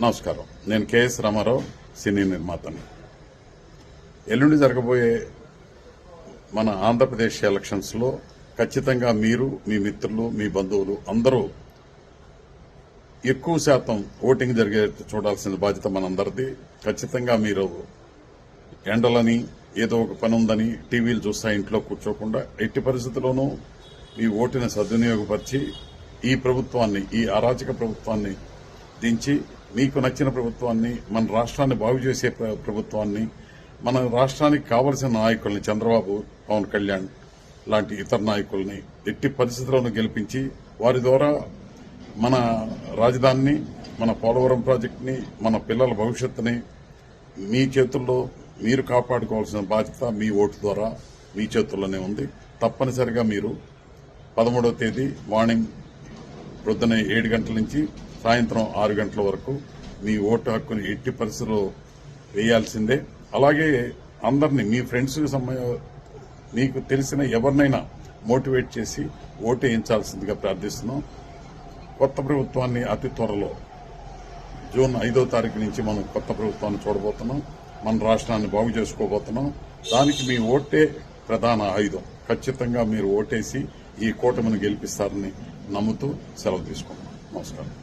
నమస్కారం. నేను కెఎస్ రామారావు, సినీ నిర్మాతని. ఎల్లుండి జరగబోయే మన ఆంధ్రప్రదేశ్ ఎలక్షన్స్ లో ఖచ్చితంగా మీరు, మీ మిత్రులు, మీ బంధువులు అందరూ ఎక్కువ శాతం ఓటింగ్ జరిగే చూడాల్సిన బాధ్యత మనందరిది. ఖచ్చితంగా మీరు ఎండలని ఏదో ఒక పని ఉందని టీవీలు చూస్తా ఇంట్లో కూర్చోకుండా ఎట్టి పరిస్థితుల్లోనూ మీ ఓటుని సద్వినియోగపరిచి ఈ ప్రభుత్వాన్ని, ఈ అరాచక ప్రభుత్వాన్ని దించి మీకు నచ్చిన ప్రభుత్వాన్ని, మన రాష్ట్రాన్ని బాగు చేసే ప్రభుత్వాన్ని, మన రాష్ట్రానికి కావలసిన నాయకుల్ని చంద్రబాబు, పవన్ కళ్యాణ్ లాంటి ఇతర నాయకుల్ని ఎట్టి పరిస్థితుల్లోనూ గెలిపించి వారి ద్వారా మన రాజధానిని, మన పోలవరం ప్రాజెక్టుని, మన పిల్లల భవిష్యత్తుని మీ చేతుల్లో మీరు కాపాడుకోవాల్సిన బాధ్యత మీ ఓటు ద్వారా మీ చేతుల్లోనే ఉంది. తప్పనిసరిగా మీరు 13వ తేదీ మార్నింగ్ ప్రొద్దున 7 గంటల నుంచి సాయంత్రం 6 గంటల వరకు మీ ఓటు హక్కుని ఎట్టి పరిస్థితుల్లో వేయాల్సిందే. అలాగే అందరినీ, మీ ఫ్రెండ్స్ మీకు తెలిసిన ఎవరినైనా మోటివేట్ చేసి ఓటు వేయించాల్సిందిగా ప్రార్థిస్తున్నాం. కొత్త ప్రభుత్వాన్ని అతి త్వరలో జూన్ 5వ తారీఖు నుంచి మనం కొత్త ప్రభుత్వాన్ని చూడబోతున్నాం. మన రాష్ట్రాన్ని బాగు చేసుకోబోతున్నాం. దానికి మీ ఓటే ప్రధాన ఆయుధం. ఖచ్చితంగా మీరు ఓటేసి ఈ కూటమిని గెలిపిస్తారని నమ్ముతూ సెలవు తీసుకుంటున్నాం. నమస్కారం.